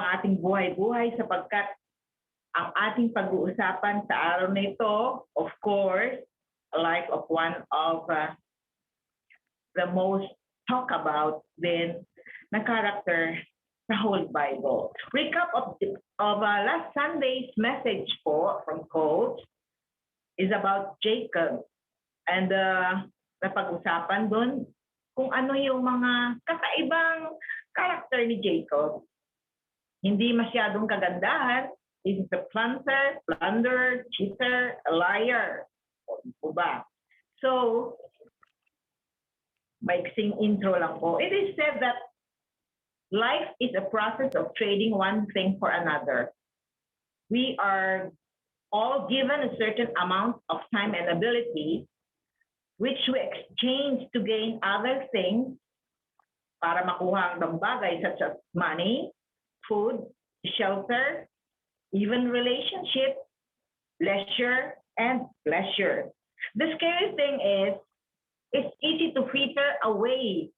ating buhay-buhay sapagkat ang ating pag-uusapan sa araw na ito, of course, life of one of the most talk about din na character sa whole Bible. Recap of last Sunday's message po from Coach is about Jacob. And napag-usapan doon kung ano yung mga kakaibang character ni Jacob. Hindi masyadong kagandahan. He's a plunderer, cheater, a liar. O ba? So, maiksing intro lang po. It is said that life is a process of trading one thing for another. We are all given a certain amount of time and ability, which we exchange to gain other things para makuha ang bagay such as money, food, shelter, even relationship, leisure, and pleasure. The scary thing is, it's easy to fritter away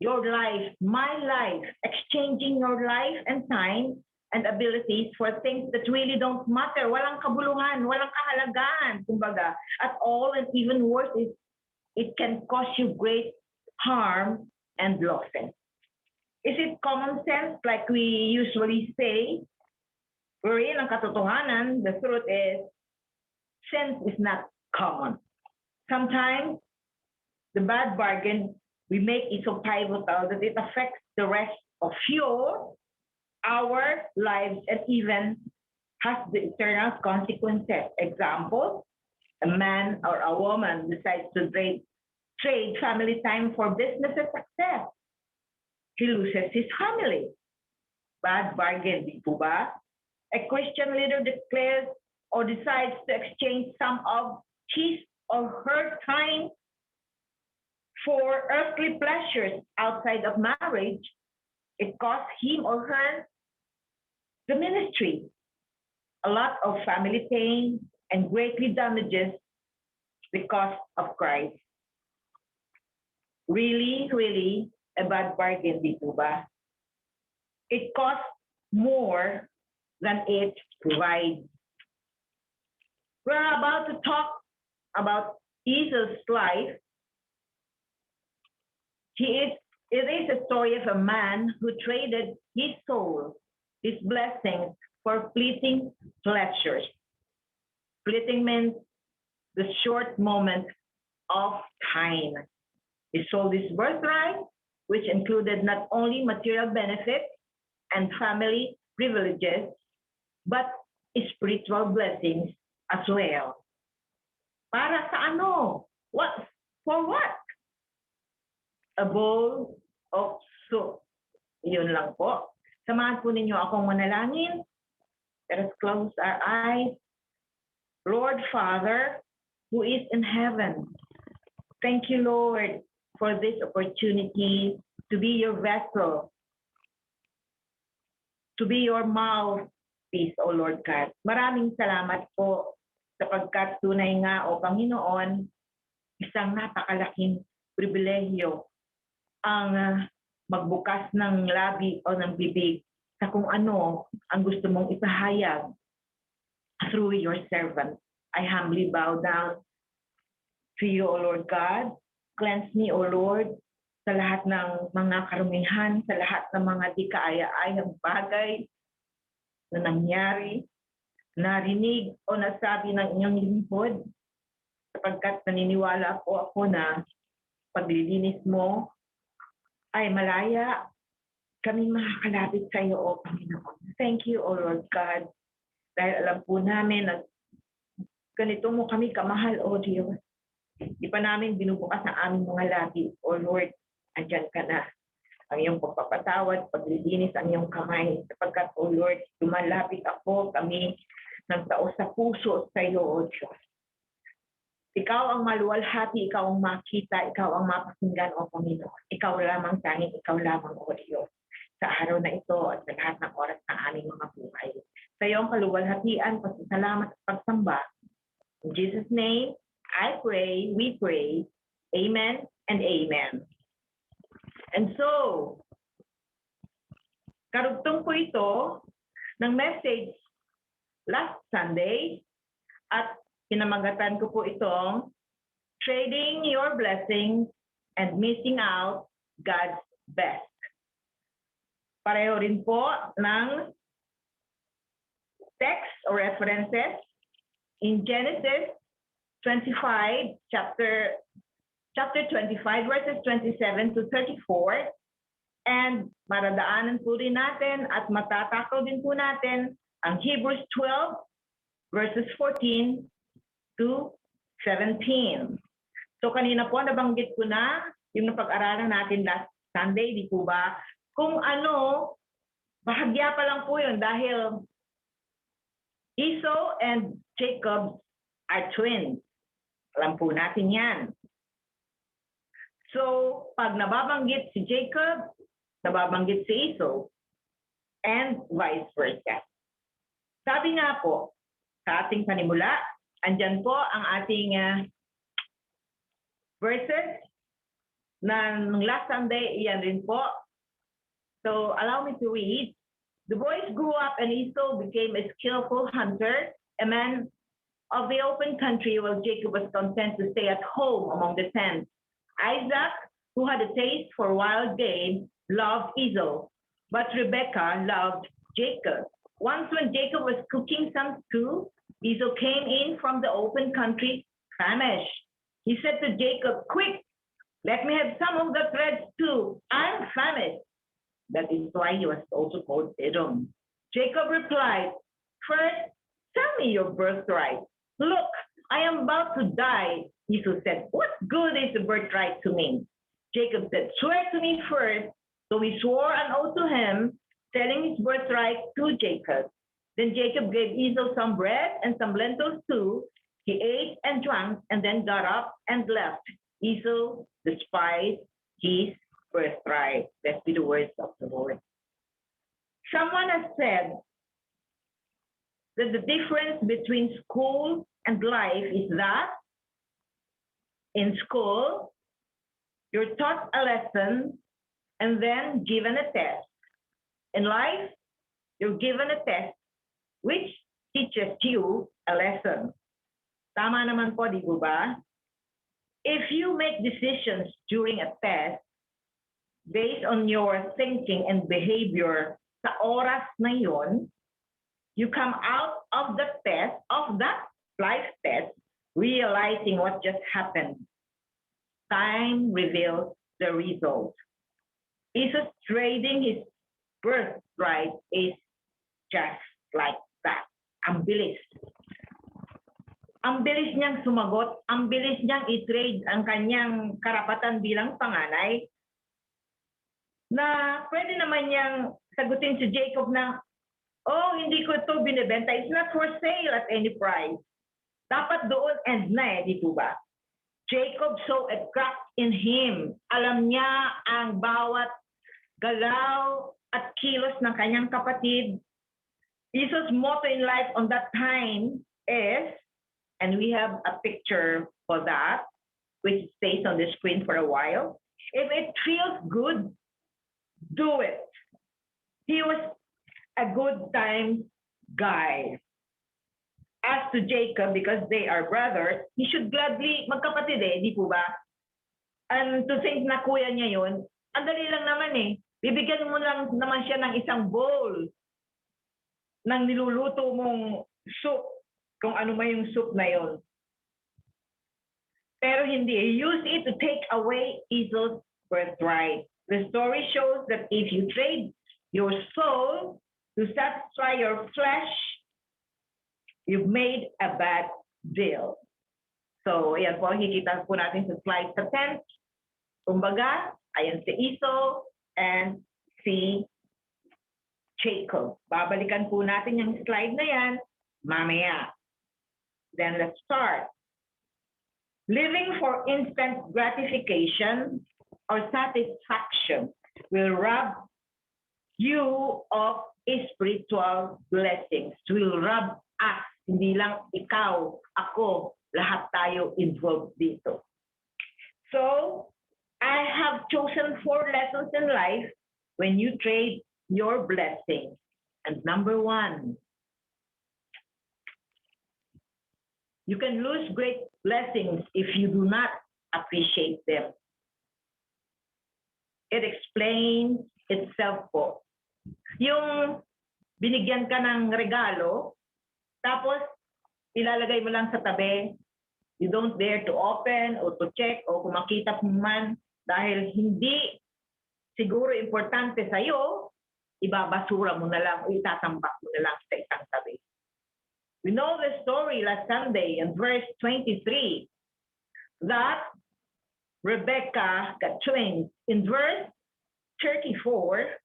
your life, my life, exchanging your life and time and abilities for things that really don't matter. Walang kabuluhan, walang kahalagaan, kumbaga, at all. And even worse is, it can cause you great harm and losses. Is it common sense like we usually say? Wherein ang katotohanan, the truth is, sense is not common. Sometimes, the bad bargain we make is so pivotal that it affects the rest of our lives, and even has the eternal consequences. Example, a man or a woman decides to trade family time for business success. He loses his family. Bad bargain, di po ba? A Christian leader declares or decides to exchange some of his or her time for earthly pleasures outside of marriage. It costs him or her the ministry, a lot of family pain, and greatly damages the cause of Christ. Really, really a bad bargain, di po ba? It costs more than it provides. We're about to talk about Jesus' life. It is a story of a man who traded his soul, his blessings, for fleeting pleasures. Fleeting means the short moment of time. He sold his birthright, which included not only material benefits and family privileges, but spiritual blessings as well. Para sa ano? What? For what? A bowl of soup. Yun lang po. Samahan po ninyo akong manalangin. Let us close our eyes. Lord Father, who is in heaven, thank you, Lord, for this opportunity to be your vessel, to be your mouthpiece, O Lord God. Maraming salamat po sapagkat tunay nga, O Panginoon, isang napakalaking pribilehyo ang magbukas ng labi o ng bibig sa kung ano ang gusto mong ipahayag through your servant. I humbly bow down to you, O Lord God. Cleanse me, O Lord, sa lahat ng mga karumihan, sa lahat ng mga di kaaya-ayang bagay na nangyari, narinig o nasabi ng inyong lingkod, sapagkat naniniwala po ako na paglilinis mo ay malaya kaming makakalapit sa iyo, O Panginoon. Thank you, O Lord God, dahil alam po namin na ganito mo kami kamahal, O Diyos. Di pa namin binubukas ang aming mga labi, O Lord, andyan ka na. Ang iyong pagpapatawad, paglilinis ang iyong kamay, sapagkat, O Lord, lumalapit ako kami ng tao sa puso sa iyo, O Diyos. Ikaw ang maluwalhati, ikaw ang makita, ikaw ang mapakinggan, O Panginoon. Ikaw lamang tanging, ikaw lamang, O Diyos, sa araw na ito at sa lahat ng oras ng aming mga buhay. Sa iyong kaluwalhatian, pasasalamat at pagsamba. In Jesus' name, I pray, we pray, amen and amen. And so, Karugtong po ito ng message last Sunday at pinamagatan ko po itong Trading Your Blessings and Missing Out God's Best. Pareho rin po ng text or references in Genesis 25, chapter 25, verses 27 to 34. And maradaanan po rin natin at matatakaw din po natin ang Hebrews 12, verses 14 to 17. So kanina po nabanggit ko na yung napag-aralan natin last Sunday, di po ba? Kung ano, bahagya pa lang po yun dahil Esau and Jacob are twins. Alam po natin yan. So, pag nababanggit si Jacob, nababanggit si Esau, and vice versa. Sabi nga po, sa ating panimula, andyan po ang ating verses na last Sunday, iyan rin po. So, allow me to read. The boys grew up and Esau became a skillful hunter, a man of the open country, while Jacob was content to stay at home among the tents. Isaac, who had a taste for wild game, loved Esau, but Rebekah loved Jacob. Once when Jacob was cooking some stew, Esau came in from the open country, famished. He said to Jacob, "Quick, let me have some of that red stew. I'm famished." That is why he was also called Edom. Jacob replied, "First, tell me your birthright." "Look, I am about to die." Esau said, "What good is the birthright to me?" Jacob said, "Swear to me first." So he swore an oath to him, selling his birthright to Jacob. Then Jacob gave Esau some bread and some lentils too. He ate and drank and then got up and left. Esau despised his birthright. Let's be the words of the Lord. Someone has said that the difference between school and life is that in school, you're taught a lesson and then given a test. In life, you're given a test which teaches you a lesson. Tama naman po, di ba? If you make decisions during a test based on your thinking and behavior sa oras na yon, you come out of the test, of that life test, realizing what just happened. Time reveals the result. Esau trading his birthright is just like that. Ang bilis. Ang bilis niyang sumagot, ang bilis niyang i-trade ang kanyang karapatan bilang panganay, na pwede naman niyang sagutin si Jacob na, "Oh, hindi ko ito binibenta. It's not for sale at any price." Dapat doon end na di po ba? Jacob saw a crack in him. Alam niya ang bawat galaw at kilos ng kanyang kapatid. Esau's motto in life on that time is, and we have a picture for that, which stays on the screen for a while. If it feels good, do it. He was a good time guy. As to Jacob, because they are brothers, he should gladly, magkapatid di po ba? And to think na kuya niya yun, ang dali lang naman bibigyan mo lang naman siya ng isang bowl ng niluluto mong soup, kung ano man yung soup na yon. Pero hindi, he used it to take away Esau's birthright. The story shows that if you trade your soul to satisfy your flesh, you've made a bad deal. So, ayan po, hikita po natin sa slide sa 10. Kumbaga, ayan si Esau and si Jacob. Babalikan po natin yung slide na yan mamaya. Then let's start. Living for instant gratification or satisfaction will rob you of spiritual blessings. Will rob us. Hindi lang ikaw, ako, lahat tayo involved dito. So, I have chosen 4 lessons in life when you trade your blessing. And number one, you can lose great blessings if you do not appreciate them. It explains itself po. Yung binigyan ka ng regalo, tapos ilalagay mo lang sa tabi, you don't dare to open or to check o kung makita mo man dahil hindi siguro importante sa'yo, ibabasura mo na lang o itatambak mo na lang sa isang tabi. We know the story last Sunday in verse 23 that Rebecca got twins. In verse 34,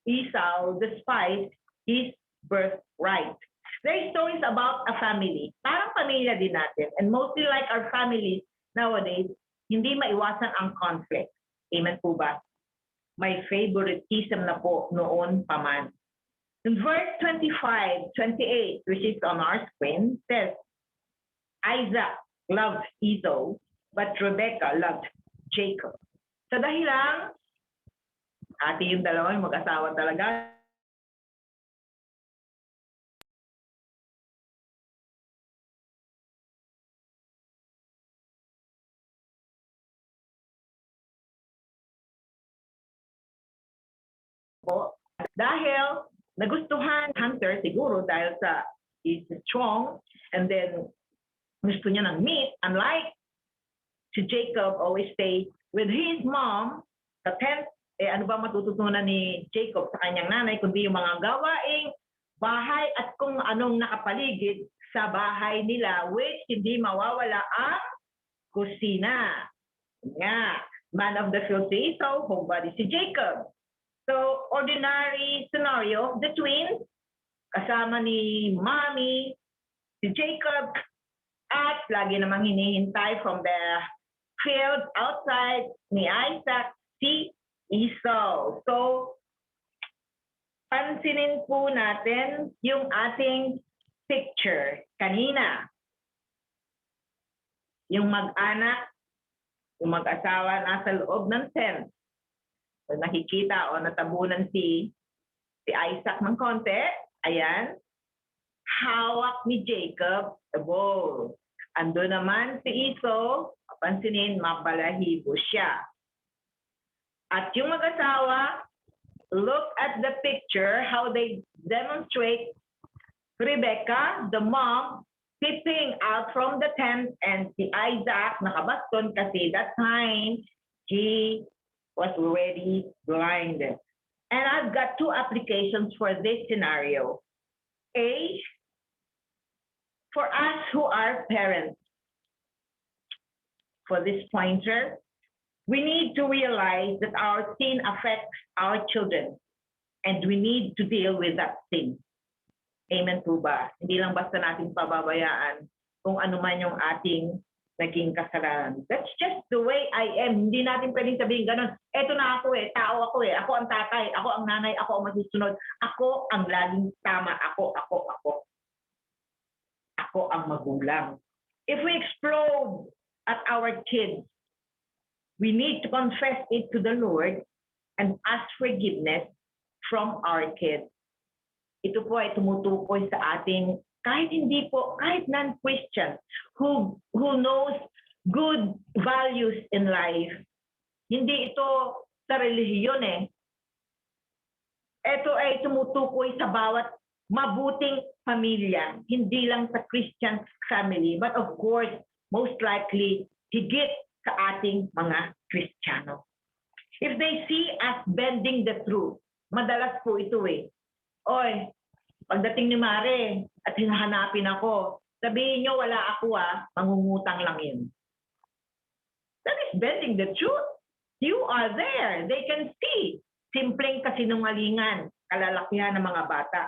Esau despised his birthright. There are stories about a family. Parang pamilya din natin. And mostly like our families nowadays, hindi maiwasan ang conflict. Amen po ba? May favoritism na po noon pa man. In verse 25, 28, which is on our screen, says, Isaac loved Esau, but Rebecca loved Jacob. So dahil lang, ate yung dalawa, yung mag-asawa talaga, dahil nagustuhan Hunter siguro dahil sa he's strong and then gusto niya ng meat, unlike si Jacob always stay with his mom, sa tent, ano ba matututunan ni Jacob sa kanyang nanay kundi yung mga gawaing bahay at kung anong nakapaligid sa bahay nila, which hindi mawawala ang kusina. Yeah. Man of the field si Esau, homebody si Jacob. So, ordinary scenario, the twins, kasama ni Mommy, si Jacob, at lagi namang hinihintay from the field outside ni Isaac, si Esau. So, pansinin po natin yung ating picture kanina. Yung mag-anak, yung mag-asawa nasa loob ng tent. So, nakikita o natabunan si Isaac ng konti. Ayan. Hawak ni Jacob the bowl. Ando naman si Esau, pansinin, mabalahibo siya. At yung mag-asawa, look at the picture, how they demonstrate Rebecca, the mom, peeping out from the tent, and si Isaac, nakabaston kasi that time, he was already blind. And I've got two applications for this scenario. A, for us who are parents, for this pointer, we need to realize that our sin affects our children and we need to deal with that sin. Amen po ba? Hindi lang basta natin pababayaan kung ano man yung ating naging kasalanan. That's just the way I am. Hindi natin pwedeng sabihin ganun. Eto na ako tao ako Ako ang tatay, ako ang nanay, ako ang masusunod. Ako ang laging tama. Ako. Ako ang magulang. If we explode at our kids, we need to confess it to the Lord and ask forgiveness from our kids. Ito po ay tumutukoy sa ating kahit non-Christian who knows good values in life. Hindi ito sa relihiyon Ito ay tumutukoy sa bawat mabuting pamilya, hindi lang sa Christian family, but of course, most likely, higit sa ating mga Kristiyano. If they see us bending the truth, madalas po ito Oy, pagdating ni Mare at hinahanapin ako, sabihin nyo wala ako mangungutang lang yun. That is bending the truth. You are there. They can see. Simpleng kasinungalingan, kalalakihan ng mga bata.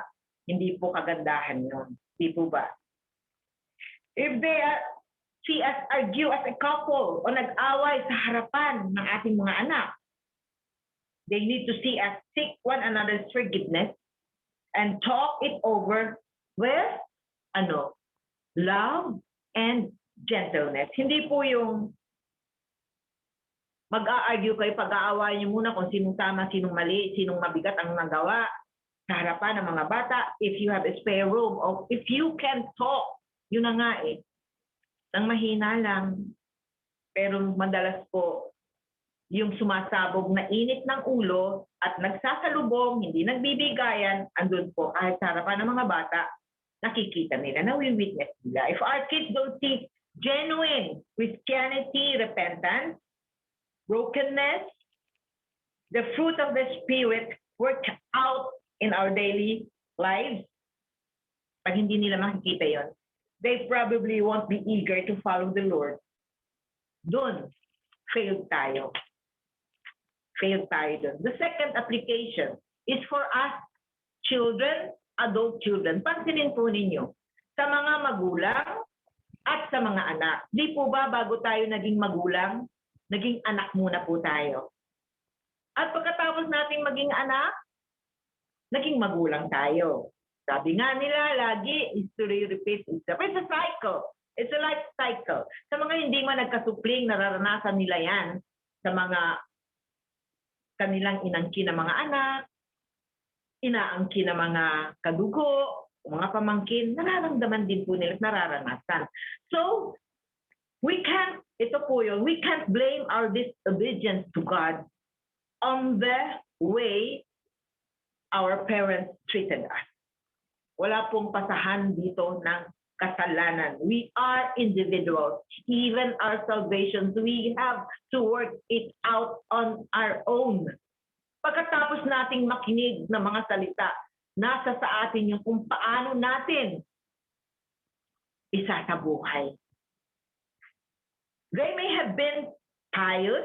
Hindi po kagandahan yun. Hindi po ba? If they see us argue as a couple o nag-away sa harapan ng ating mga anak, they need to see us seek one another's forgiveness and talk it over with love and gentleness. Hindi po yung Mag-a-argue kayo, pag-aawayan niyo muna kung sinong tama, sinong mali, sinong mabigat ang nagawa sa harapan ng mga bata. If you have a spare room, or if you can talk, yun na nga eh. Nang mahina lang. Pero madalas po, yung sumasabog na init ng ulo at nagsasalubong, hindi nagbibigayan, andun po kahit sa harapan ng mga bata, nakikita nila, na we witness nila. If our kids don't see genuine Christianity, repentance, brokenness, the fruit of the Spirit work out in our daily lives, pag hindi nila makikita yon, they probably won't be eager to follow the Lord. Doon, failed tayo. Failed tayo doon. The second application is for us children, adult children. Pansinin po ninyo, sa mga magulang at sa mga anak. Di po ba bago tayo naging magulang, naging anak muna po tayo? At pagkatapos nating maging anak, naging magulang tayo. Sabi nga nila, lagi, history repeats itself. It's a cycle. It's a life cycle. Sa mga hindi man nagkasupling, nararanasan nila yan sa mga kanilang inangkin na mga anak, inaangkin na mga kadugo, mga pamangkin, nararamdaman din po nila at nararanasan. So, we can't blame our disobedience to God on the way our parents treated us. Wala pong pasahan dito ng kasalanan. We are individuals. Even our salvations, we have to work it out on our own. Pagkatapos nating makinig ng mga salita, nasa sa atin yung kung paano natin isasabuhay. They may have been pious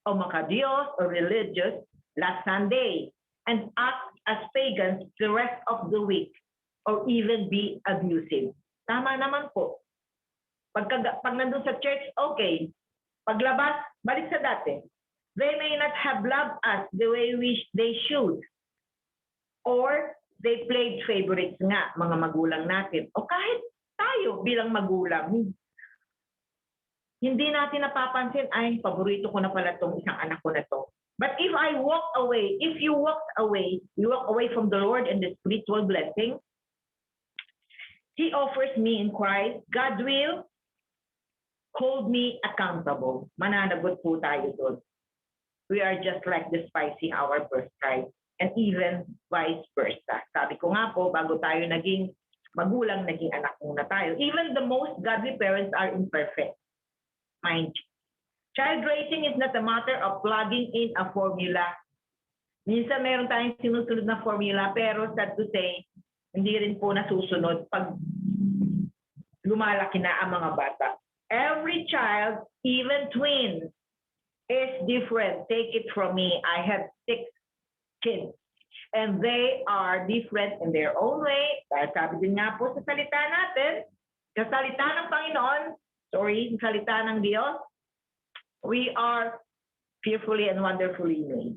o makadiyos o religious last Sunday and act as pagans the rest of the week or even be abusive. Tama naman po. Pag nandun sa church, okay. Paglabas, balik sa dati. They may not have loved us the way they should. Or they played favorites nga, mga magulang natin. O kahit tayo bilang magulang, hindi natin napapansin, ay, paborito ko na pala itong isang anak ko na to. But if I walk away, if you walk away from the Lord and the spiritual blessing, He offers me in Christ, God will hold me accountable. Mananagot po tayo doon. We are just like despising our birthright and even vice versa. Sabi ko nga po, bago tayo naging magulang, naging anak muna tayo. Even the most godly parents are imperfect. Mind you. Child raising is not a matter of plugging in a formula. Minsan meron tayong sinusunod na formula, pero sad to say, hindi rin po nasusunod pag lumalaki na ang mga bata. Every child, even twins, is different. Take it from me. I have 6 kids. And they are different in their own way. Dahil sabi din nga po sa salita natin, sa salita ng Panginoon, sa salita ng Diyos, we are fearfully and wonderfully made.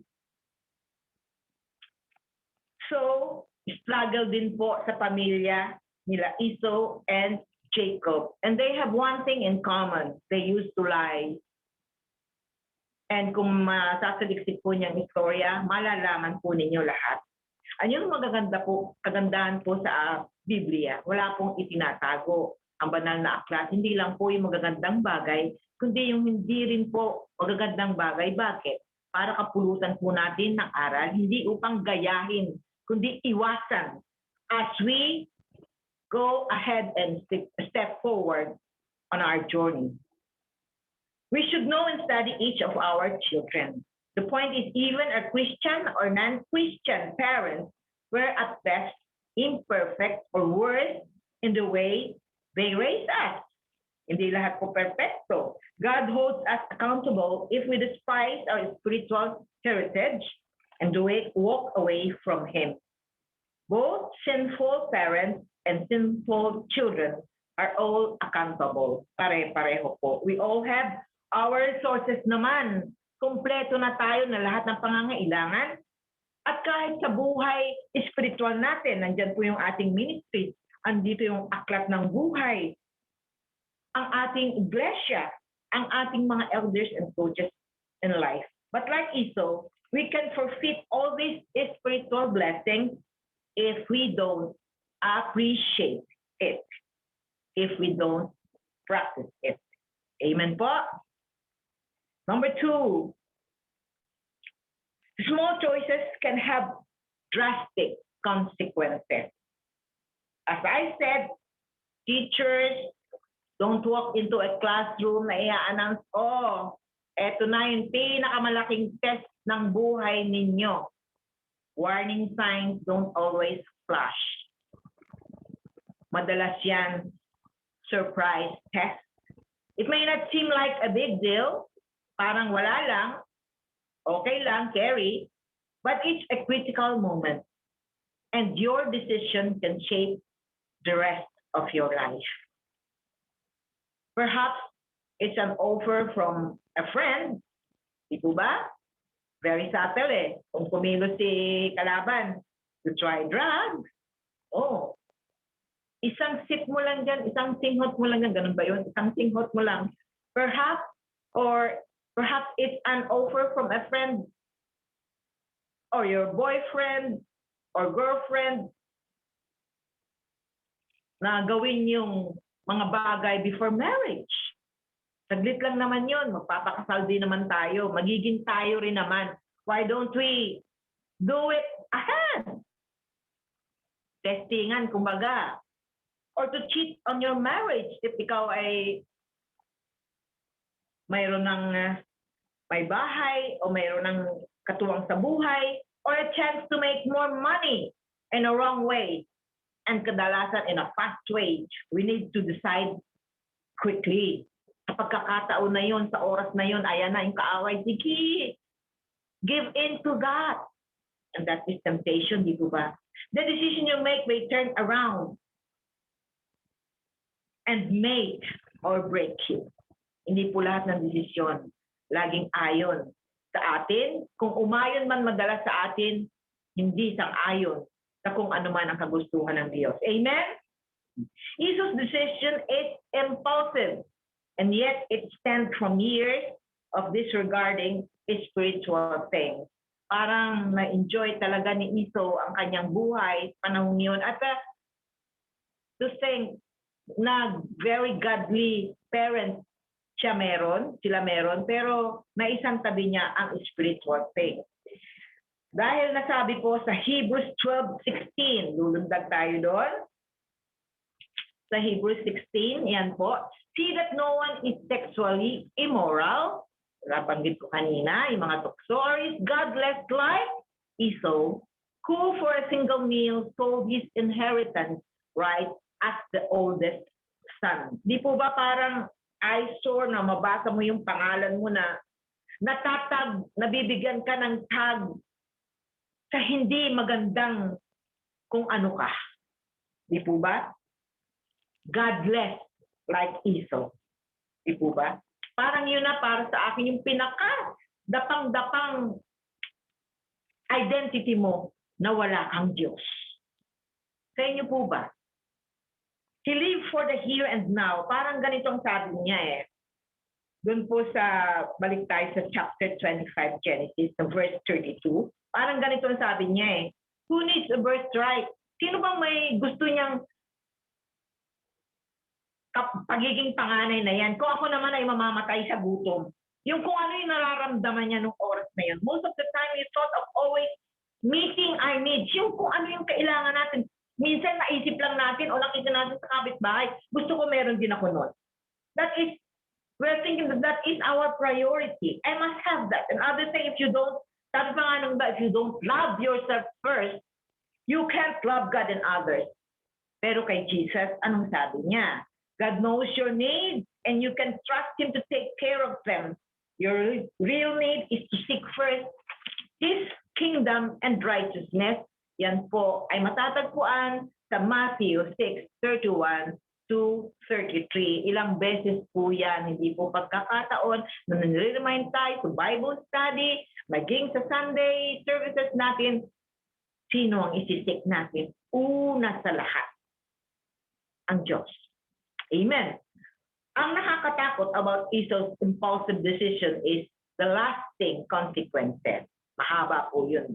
So, struggle din po sa pamilya nila Esau and Jacob. And they have one thing in common. They used to lie. And kung masasaliksik po niyang istorya, malalaman po ninyo lahat. Ano yung kagandahan po sa Biblia? Wala pong itinatago. Ang banal na aklat, hindi lang po yung magagandang bagay, kundi yung hindi rin po magagandang bagay. Bakit? Para kapulutan po natin ng aral, hindi upang gayahin, kundi iwasan as we go ahead and step forward on our journey. We should know and study each of our children. The point is, even a Christian or non-Christian parents were at best imperfect or worse in the way they raise us. Hindi lahat po perfecto. God holds us accountable if we despise our spiritual heritage and walk away from Him. Both sinful parents and sinful children are all accountable. Pare-pareho po. We all have our resources naman. Kompleto na tayo na lahat ng pangangailangan. At kahit sa buhay spiritual natin, nandyan po yung ating ministry, andito yung aklat ng buhay, ang ating iglesia, ang ating mga elders and coaches, in life. But like Esau, we can forfeit all these spiritual blessings if we don't appreciate it, if we don't practice it. Amen po? Number 2, small choices can have drastic consequences. As I said, teachers, don't walk into a classroom na i-announce, oh, eto na yung pinakamalaking test ng buhay ninyo. Warning signs don't always flash. Madalas yan, surprise test. It may not seem like a big deal, parang wala lang, okay lang, carry, but it's a critical moment. And your decision can shape the rest of your life. Perhaps it's an offer from a friend, di po ba? Very subtle eh. Kung kumilos si kalaban to try drugs, oh, isang sip mo lang dyan, isang singhot mo lang dyan, ganun ba yun? Isang singhot mo lang. Perhaps it's an offer from a friend or your boyfriend or girlfriend na gawin yung mga bagay before marriage. Saglit lang naman yun. Magpapakasal din naman tayo. Magiging tayo rin naman. Why don't we do it ahead? Testingan, kumbaga. Or to cheat on your marriage if ikaw ay mayroon ng may bahay o mayroon ng katuwang sa buhay or a chance to make more money in a wrong way and kadalasan in a fast way. We need to decide quickly. Sa pagkakataon na yun, sa oras na yun, ayan na yung kaaway, sige, give in to God. And that is temptation, di ba? The decision you make may turn around and make or break you. Hindi po lahat ng desisyon laging ayon sa atin. Kung umayon man madalas sa atin, hindi sang-ayon sa kung ano man ang kagustuhan ng Diyos. Amen? Esau's decision is impulsive, and yet it stems from years of disregarding spiritual things. Parang na-enjoy talaga ni Esau ang kanyang buhay, panahon yun. At to think na very godly parents sila meron, pero naisang tabi niya ang spiritual thing. Dahil nasabi po sa Hebrews 12:16, lulundag tayo doon. Sa Hebrews 16, yan po. See that no one is sexually immoral. Nabanggit ko kanina, yung mga tukso, or is godless like Esau, who for a single meal sold his inheritance right as the oldest son. Di po ba parang eyesore na mabasa mo yung pangalan mo na natatag, nabibigyan ka ng tag sa hindi magandang kung ano ka. Di po ba? Godless like Esau. Di po ba? Parang yun na para sa akin yung dapang-dapang identity mo na wala kang Diyos. Sa inyo po ba? He lived for the here and now. Parang ganitong sabi niya eh. Doon po sa, balik tayo sa chapter 25 Genesis, the verse 32. Parang ganitong sabi niya eh. Who needs a birthright? Sino bang may gusto niyang pagiging panganay na yan? Kung ako naman ay mamamatay sa gutom. Yung kung ano yung nararamdaman niya nung oras na yun. Most of the time, we thought of always meeting our needs. Yung kung ano yung kailangan natin. Minsan naisip lang natin o nakita natin sa kapitbahay, gusto ko meron din ako nun. We're thinking that is our priority. I must have that. And other thing, if you don't love yourself first, you can't love God and others. Pero kay Jesus, anong sabi niya? God knows your needs and you can trust Him to take care of them. Your real need is to seek first His kingdom and righteousness. Yan po ay matatagpuan sa Matthew 6:31 to 33. Ilang beses po yan, hindi po pagkakataon na nire-remind tayo sa Bible study, maging sa Sunday services natin, sino ang isisik natin? Una sa lahat, ang Diyos. Amen. Ang nakakatakot about Esau's impulsive decision is the lasting consequences. Mahaba po yun.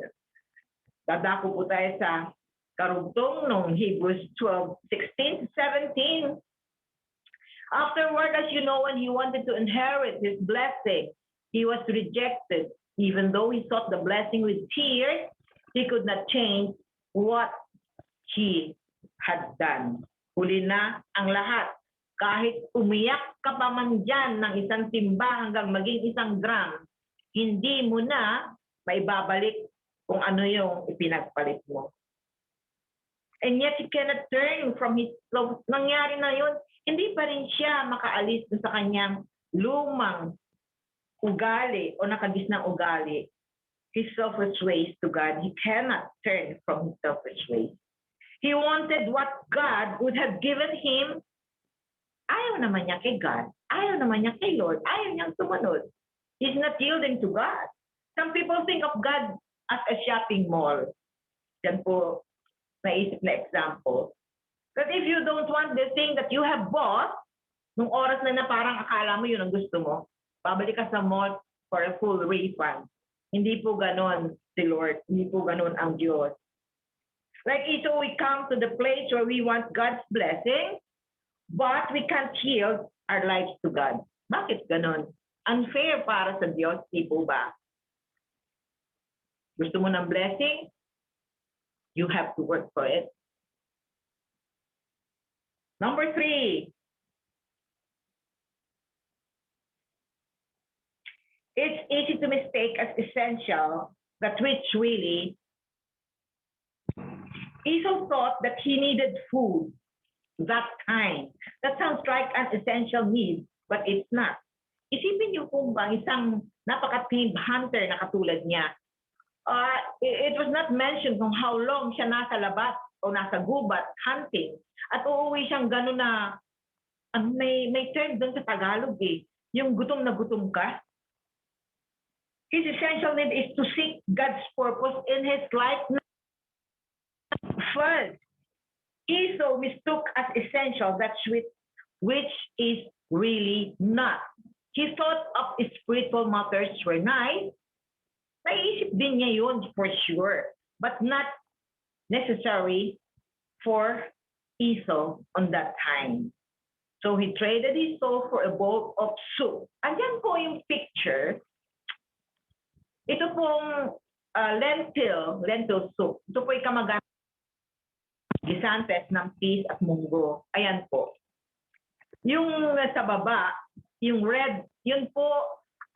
Dadako po tayo sa karugtong nung Hebrews 12:16-17. Afterward, as you know, when he wanted to inherit his blessing, he was rejected. Even though he sought the blessing with tears, he could not change what he had done. Huli na ang lahat. Kahit umiyak ka pa man dyan ng isang timba hanggang maging 1 gram, hindi mo na maibabalik kung ano yung ipinagpalit mo. And yet he cannot turn from his love. Nangyari na yun, hindi pa rin siya makaalis sa kanyang lumang ugali o nakagisnang ugali. His selfish ways to God. He cannot turn from his selfish ways. He wanted what God would have given him. Ayaw naman niya kay God. Ayaw naman niya kay Lord. Ayaw niyang sumunod. He's not yielding to God. Some people think of God as a shopping mall. Yan po, naisip na example. But if you don't want the thing that you have bought, nung oras na parang akala mo yun ang gusto mo, babalik ka sa mall for a full refund. Hindi po ganon si Lord. Hindi po ganon ang Diyos. Like so we come to the place where we want God's blessing, but we can't yield our lives to God. Bakit ganon? Unfair para sa Diyos, di po ba? Gusto mo ng blessing? You have to work for it. Number 3. It's easy to mistake as essential that which really Esau thought that he needed food that time. That sounds like an essential need, but it's not. Isipin niyo kung bang isang napaka-team hunter na katulad niya. It was not mentioned kung how long siya nasa labas o nasa gubat hunting. At uuwi siyang gano'n na, may term doon sa Tagalog eh, yung gutom na gutom ka. His essential need is to seek God's purpose in his life first. Esau mistook as essential that which is really not. He thought of spiritual matters were nice. Naisip din niya yun for sure, but not necessary for Esau on that time. So he traded his soul for a bowl of soup. Andyan po yung picture. Ito pong lentil soup. Ito po yung kamag-anak gisantes ng peas at munggo. Ayan po. Yung sa baba, yung red, yun po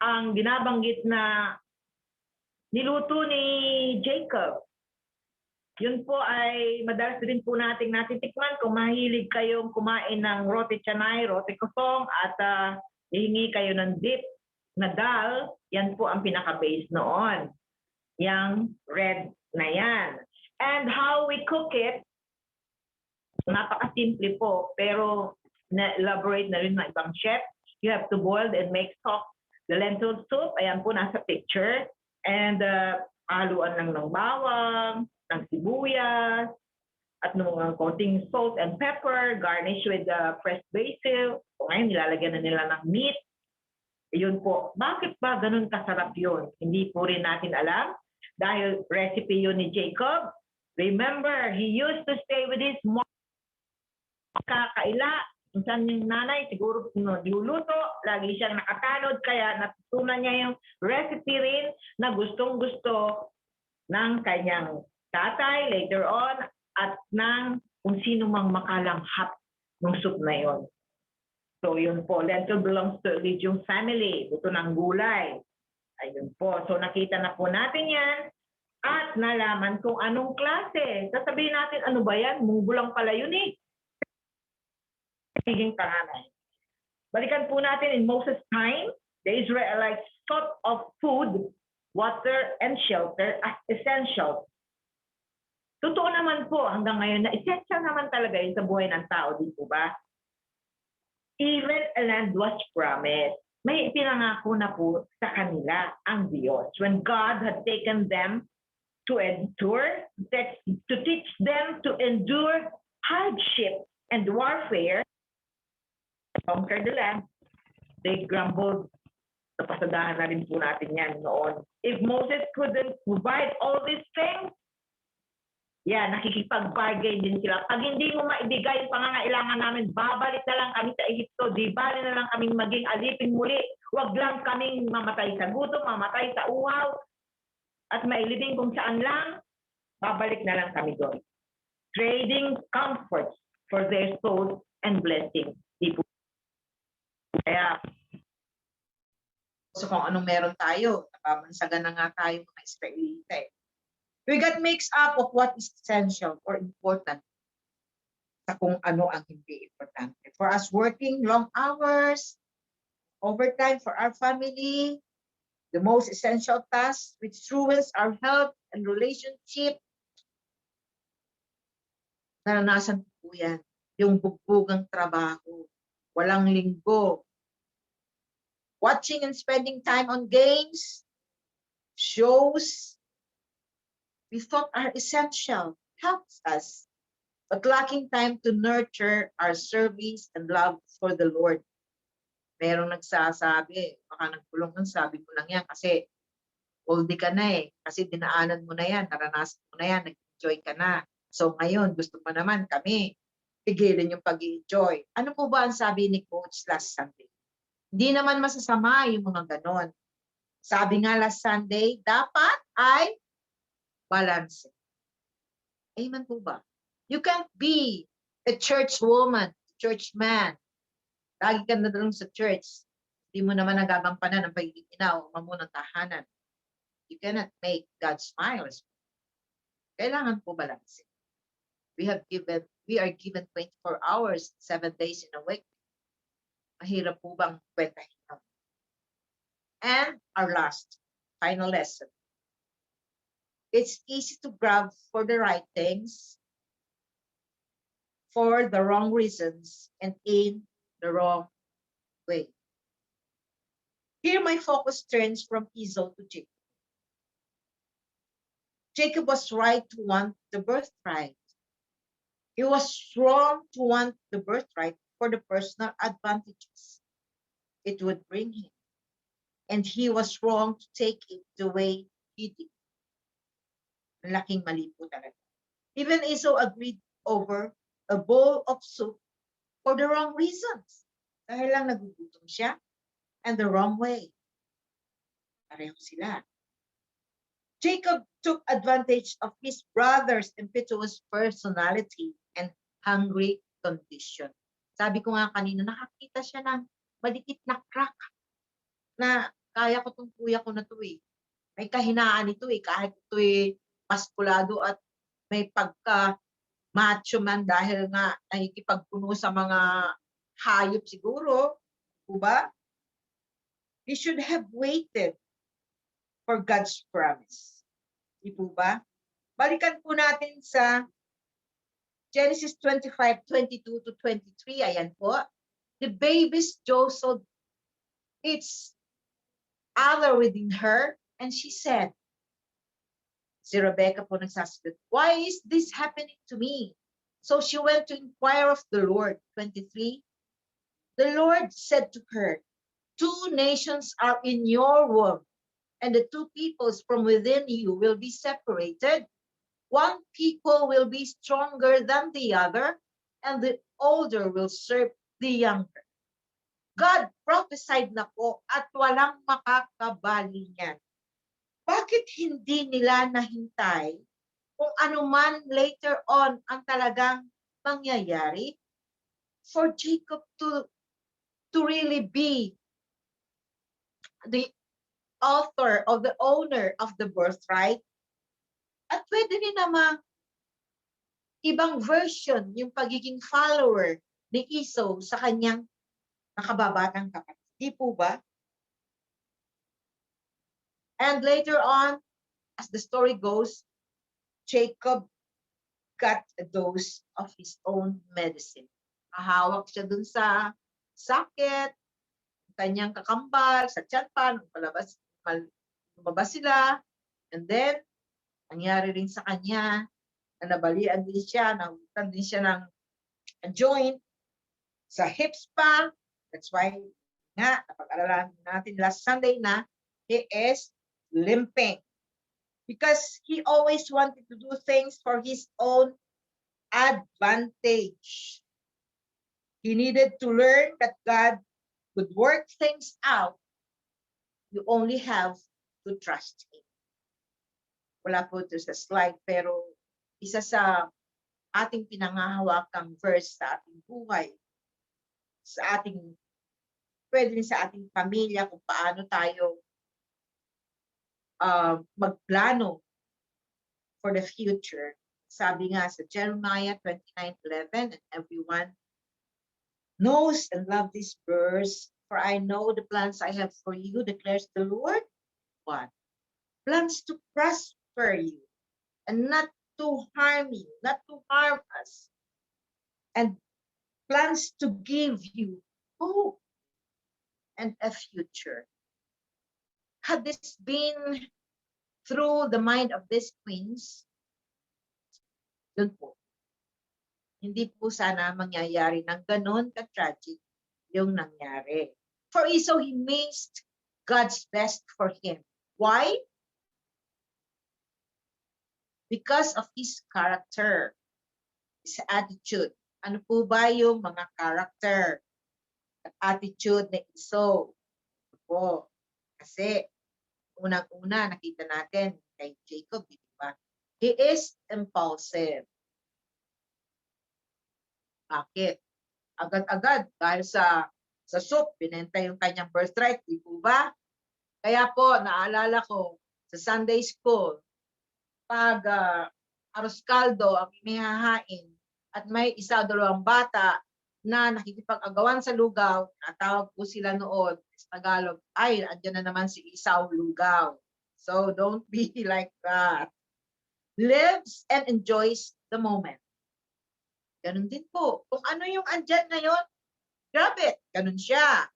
ang binabanggit na niluto ni Jacob. Yun po ay madalas din po nating natitikman kung mahilig kayong kumain ng roti canay, roti kosong at hihingi kayo ng dip na dal, yan po ang pinaka-base noon. Yang red na yan. And how we cook it, napaka-simple po, pero na-elaborate na rin ng ibang chef. You have to boil and make soft the lentil soup. Ayan po, nasa picture. And haluan lang ng bawang, ng sibuyas, at ng coating salt and pepper, garnish with fresh basil. O ngayon, nilalagyan na nila ng meat. Yun po. Bakit ba ganun kasarap yun? Hindi po rin natin alam. Dahil recipe yun ni Jacob. Remember, he used to stay with his mom. Kakaila, minsan yung nanay, siguro niluluto, lagi siyang nakatanod, kaya natutunan niya yung recipe rin na gustong-gusto ng kanyang tatay later on at ng kung sino mang makalanghap ng soup na yon. So yun po, lentil belongs to Legion family, ito ng gulay. Ayun po, so nakita na po natin yan at nalaman kung anong klase. Sasabihin natin, ano ba yan? Munggo lang pala yun eh. Higing panganay. Balikan po natin in Moses' time, the Israelites thought of food, water, and shelter as essential. Totoo naman po hanggang ngayon na essential naman talaga yun sa buhay ng tao, di po ba? Even a land was promised. May ipinangako na po sa kanila ang Diyos. When God had taken them to endure, to teach them to endure hardship and warfare, conquer the land, they grumbled napasadahan na rin po natin yan noon. If Moses couldn't provide all these things, nakikipag-bargain din sila. Pag hindi mo maibigay yung pangangailangan namin, babalik na lang kami sa Egypto. Di bali na lang kaming maging alipin muli. Huwag lang kaming mamatay sa gutom, mamatay sa uhaw, at mailibing kung saan lang, babalik na lang kami doon. Trading comfort for their souls and blessing. Di po. Kaya, So kung anong meron tayo, napabansagan na nga tayo mga Israelita eh. We got mixed up of what is essential or important sa kung ano ang hindi importante. For us working long hours, overtime for our family, the most essential task which ruins our health and relationship, naranasan po yan. Yung bugbugang trabaho, walang linggo, watching and spending time on games, shows, we thought are essential, helps us, but lacking time to nurture our service and love for the Lord. Merong nagsasabi, baka nagpulong ng sabi mo lang yan kasi oldie ka na eh, kasi dinaanan mo na yan, naranasan mo na yan, nag-enjoy ka na. So ngayon, gusto mo naman kami, pigilin yung pag-enjoy. Ano po ba ang sabi ni Coach last Sunday? Hindi naman masasama yung mga ganon. Sabi nga last Sunday, dapat ay balance. Amen po ba? You can't be a church woman, church man. Lagi ka na doon sa church. Hindi mo naman nagagampanan ng pagiging ina o mamunang tahanan. You cannot make God smile. Kailangan po balance. We are given 24 hours, 7 days in a week. Mahirap po bang kwentahin? And our last, final lesson. It's easy to grab for the right things, for the wrong reasons, and in the wrong way. Here my focus turns from Esau to Jacob. Jacob was right to want the birthright. He was wrong to want the birthright for the personal advantages it would bring him. And he was wrong to take it the way he did. Laking mali po talaga. Even Esau agreed over a bowl of soup for the wrong reasons. Dahil lang nagugutom siya and the wrong way. Pareho sila. Jacob took advantage of his brother's impetuous personality and hungry condition. Sabi ko nga kanina, nakakita siya ng maliit na crack na kaya ko tong kuya ko na to eh. May kahinaan ito eh, kahit ito eh maskulado at may pagka-macho man dahil nga nakikipagpuno sa mga hayop siguro. Diba? He should have waited for God's promise. Di po ba? Balikan po natin sa Genesis 25:22 to 23. Ayan po. The baby's jostled its other within her, and she said, si Rebecca po nagsasagot, why is this happening to me? So she went to inquire of the Lord. 23. The Lord said to her, 2 nations are in your womb, and the 2 peoples from within you will be separated. 1 people will be stronger than the other, and the older will serve the younger. God prophesied na po at walang makakabali niyan. Bakit hindi nila nahintay kung ano man later on ang talagang mangyayari? For Jacob to really be the author of the owner of the birthright. At pwede rin namang ibang version yung pagiging follower ni Esau sa kanyang nakababatang kapatid. Di po ba? And later on, as the story goes, Jacob got a dose of his own medicine. Kahawak siya dun sa sakit, kanyang kakambal, sa tiyan pa, lumabas sila. And then, nangyari rin sa kanya, na nabalian din siya, nahutan din siya ng joint, sa hips pa. That's why nga, napag-aralan natin last Sunday na he is limping. Because he always wanted to do things for his own advantage. He needed to learn that God would work things out. You only have to trust Him. Wala po ito sa slide, pero isa sa ating pinangahawakang verse sa ating buhay, sa ating, pwede rin sa ating pamilya, kung paano tayo magplano for the future. Sabi nga sa Jeremiah 29:11, and everyone knows and love this verse, for I know the plans I have for you, declares the Lord. What? Plans to prosper you and not to harm you, not to harm us. And plans to give you hope and a future. Had this been through the mind of these queens, yun po. Hindi po sana mangyayari ng ganon ka-tragic yung nangyari. For Esau, he missed God's best for him. Why? Because of his character, his attitude. Ano po ba yung mga character at attitude ni Esau? Po, kasi unang-una nakita natin kay Jacob, di ba? He is impulsive. Bakit? Agad-agad dahil sa soup, binenta yung kanyang birthright, di po ba? Kaya po, naalala ko sa Sunday school, pag arroz caldo ang inihahain at may isa o dalawang bata na nakikipag-agawan sa lugaw, natawag po sila noon sa Tagalog, ay, andyan na naman si Isaw Lugaw. So don't be like that. Lives and enjoys the moment. Ganun din po. Kung ano yung andyan ngayon, grab it. Ganun siya.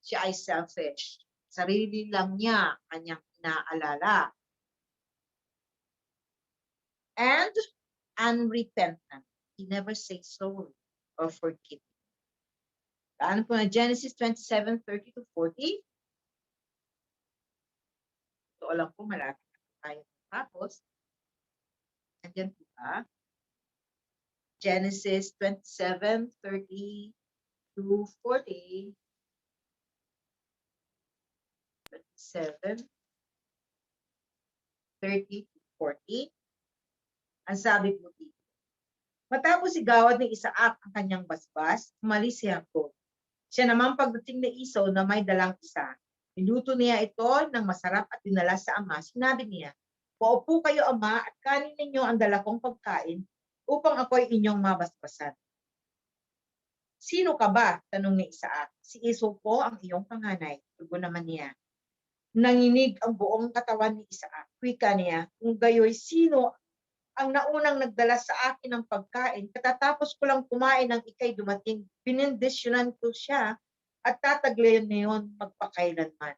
Siya ay selfish. Sarili lang niya kanyang inaalala. And unrepentant. He never says sorry or forgive. Ano po na Genesis 27:30-40? Ito alam po, malapit na tayo tapos. Andyan po ba? Genesis 27:30-40. 27:30-40. Ang sabi po dito, matapos igawad ni Isaac ang kanyang basbas, umalis si Jacob. Siya naman pagdating ni Esau na may dalang isa, niluto niya ito ng masarap at dinala sa ama. Sinabi niya, paupo kayo ama at kanin ninyo ang dala kong pagkain upang ako'y inyong mabasbasan. Sino ka ba? Tanong ni Isaac. Si Esau po ang iyong panganay. Tugon naman niya. Nanginig ang buong katawan ni Isaac. Wika niya, kung gayoy sino ang naunang nagdala sa akin ng pagkain, katatapos ko lang kumain ng ikay dumating, binindisyonan ko siya at tataglayan niyon magpakailanman.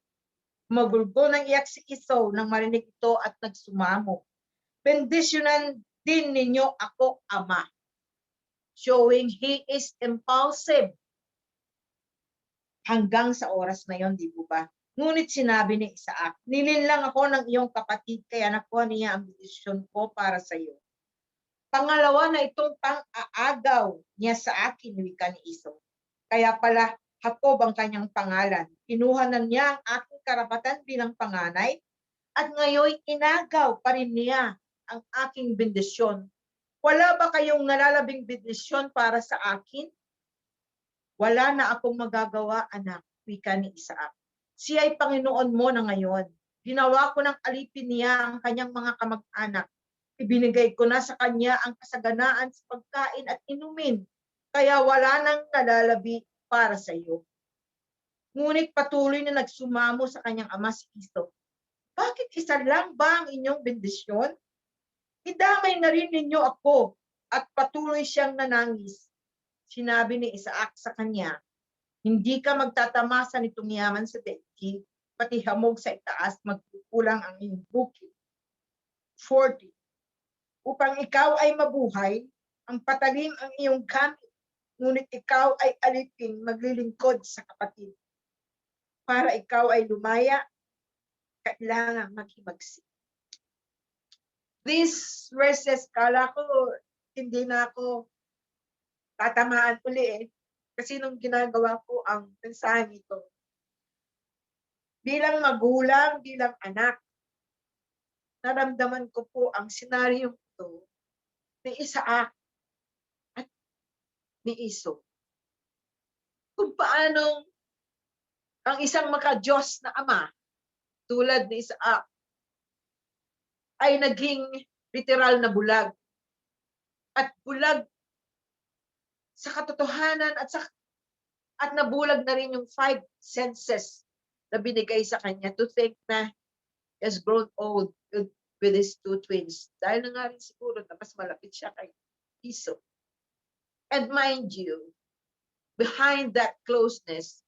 Magulgo ng iyak si Esau nang marinig ito at nagsumamo. Bendisyonan din ninyo ako, ama. Showing he is impulsive. Hanggang sa oras na yon, di po ba? Ngunit sinabi ni Isaac, nilinlang ako ng iyong kapatid, kaya nakuha niya ang bendisyon ko para sa iyo. Pangalawa na itong pang-aagaw niya sa akin, wika ni Esau. Kaya pala, Jacob ang kanyang pangalan. Kinuha na niya ang aking karapatan bilang panganay, at ngayon inagaw pa rin niya ang aking bendisyon. Wala ba kayong nalalabing bendisyon para sa akin? Wala na akong magagawa, anak, wika ni Isaac. Siya ay Panginoon mo na ngayon. Ginawa ko ng alipin niya ang kanyang mga kamag-anak. Ibinigay ko na sa kanya ang kasaganaan sa pagkain at inumin. Kaya wala nang nalalabi para sa iyo. Ngunit patuloy na nagsumamo sa kanyang ama si Esau. Bakit isa lang ba ang inyong bendisyon? Idamay na rin ninyo ako, at patuloy siyang nanangis. Sinabi ni Isaac sa kanya, hindi ka magtatamasa nitong yaman sa daigdig, pati hamog sa itaas magkukulang ang iyong bukid. 40. Upang ikaw ay mabuhay, ang patalim ang iyong gamit, ngunit ikaw ay alipin maglilingkod sa kapatid. para ikaw ay lumaya, kailangan maghimagsik. These verses, kala ko, hindi na ako tatamaan uli eh. Kasi nung ginagawa ko ang mensaheng ito, bilang magulang, bilang anak, naramdaman ko po ang senaryo ito ni Isaac at ni Esau. Kung paanong ang isang maka-Diyos na ama, tulad ni Isaac, ay naging literal na bulag. At bulag sa katotohanan at nabulag na rin yung 5 senses na binigay sa kanya to think na he has grown old with his 2 twins. Dahil na nga rin siguro na mas malapit siya kay Esau. And mind you, behind that closeness,